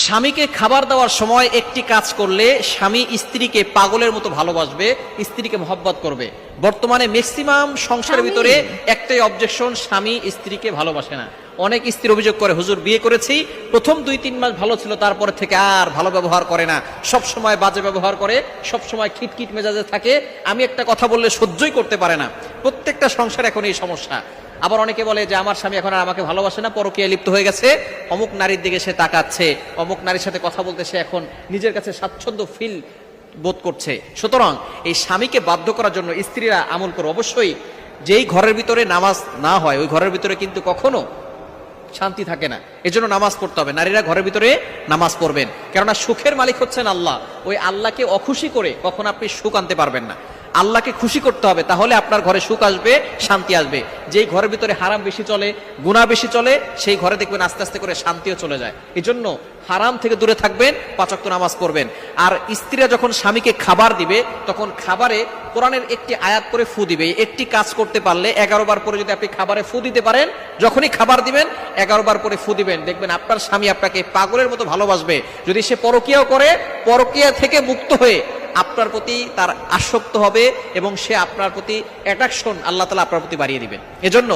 স্বামীকে খাবার দেওয়ার সময় একটি কাজ করলে স্বামী স্ত্রীকে পাগলের মতো ভালোবাসবে, স্ত্রীকে মহব্বত করবে। বর্তমানে ম্যাক্সিমাম সংসারের ভিতরে একটাই অবজেকশন, স্বামী স্ত্রীকে ভালোবাসে না। অনেক স্ত্রী অভিযোগ করে, হুজুর বিয়ে করেছি, প্রথম 2-3 মাস ভালো ছিল, তারপরে থেকে আর ভালো ব্যবহার করে না, সব সময় বাজে ব্যবহার করে, সব সময় খিটখিট মেজাজে থাকে, আমি একটা কথা বললে সহ্যই করতে পারে না। প্রত্যেকটা সংসার এখন এই সমস্যা। আবার অনেকে বলে যে আমার স্বামী এখন আর আমাকে ভালোবাসে না, পরকীয়ায় লিপ্ত হয়ে গেছে, অমুক নারীর দিকে সে তাকাচ্ছে, অমুক নারীর সাথে কথা বলতে সে এখন নিজের কাছে স্বাচ্ছন্দ্য ফিল বোধ করছে। সুতরাং এই স্বামীকে বাধ্য করার জন্য স্ত্রীরা আমল করে। অবশ্যই যেই ঘরের ভিতরে নামাজ না হয় ওই ঘরের ভিতরে কিন্তু কখনো শান্তি থাকে না, এজন্য নামাজ পড়তে হবে। নারীরা ঘরের ভিতরে নামাজ পড়বেন, কেননা সুখের মালিক হচ্ছেন আল্লাহ। ওই আল্লাহকে অখুশি করে কখনো আপনি সুখ আনতে পারবেন না। আল্লাহকে খুশি করতে হবে, তাহলে আপনার ঘরে সুখ আসবে, শান্তি আসবে। যেই ঘরের ভিতরে হারাম বেশি চলে, গুনাহ বেশি চলে, সেই ঘরে দেখবেন আস্তে আস্তে করে শান্তিও চলে যায়। এই জন্য হারাম থেকে দূরে থাকবেন, 5 ওয়াক্ত নামাজ পড়বেন। আর স্ত্রীরা যখন স্বামীকে খাবার দিবে তখন খাবারে কোরআনের একটি আয়াত করে ফু দিবে। একটি কাজ করতে পারলে 11 বার পরে যদি আপনি খাবারে ফু দিতে পারেন, যখনই খাবার দিবেন 11 বার করে ফু দিবেন, দেখবেন আপনার স্বামী আপনাকে পাগলের মতো ভালোবাসবে। যদি সে পরকীয়াও করে, পরকীয়া থেকে মুক্ত হয়ে আপনার প্রতি তার আসক্ত হবে এবং সে আপনার প্রতি অ্যাট্রাকশন আল্লাহ তাআলা আপনার প্রতি বাড়িয়ে দিবেন। এজন্য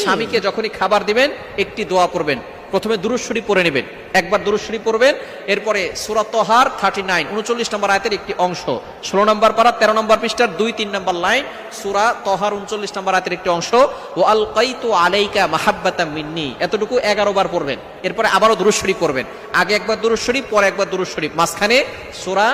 স্বামীকে যখনই খাবার দিবেন একটি দোয়া পড়বেন। প্রথমে দুরূদ শরীফ পড়ে নেবেন, একবার দুরূদ শরীফ পড়বেন, এরপরে সূরা তাহার 39 নম্বর আয়াতের একটি অংশ, 16 নম্বর পারা 13 নম্বর পৃষ্ঠার 2-3 নম্বর লাইন, সূরা তাহার 39 নম্বর আয়াতের একটি অংশ, ওয়া আলকাইতু আলাইকা মাহাব্বাতাম মিন্নি, এতটুকু 11 বার পড়বেন। এরপরে আবারও দুরূদ শরীফ পড়বেন, আগে একবার দুরূদ শরীফ, পরে একবার দুরূদ শরীফ, মাঝখানে সূরা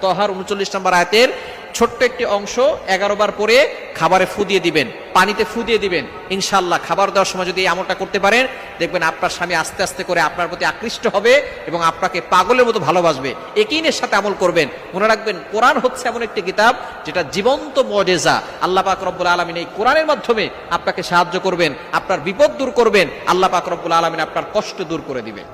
তাহার 39 নম্বর আয়াতের ছোট্ট একটি অংশ 11 বার পরে খাবারে ফু দিয়ে দিবেন, পানিতে ফু দিয়ে দিবেন। ইনশাআল্লাহ খাবার দেওয়ার সময় যদি এই আমলটা করতে পারেন, দেখবেন আপনার স্বামী আস্তে আস্তে করে আপনার প্রতি আকৃষ্ট হবে এবং আপনাকে পাগলের মতো ভালোবাসবে। ইয়াকিনের সাথে আমল করবেন। মনে রাখবেন, কোরআন হচ্ছে এমন একটি কিতাব যেটা জীবন্ত মুজিজা। আল্লাহ পাক রব্বুল আলামিন এই কোরআনের মাধ্যমে আপনাকে সাহায্য করবেন, আপনার বিপদ দূর করবেন, আল্লাহ পাক রব্বুল আলামিন আপনার কষ্ট দূর করে দিবেন।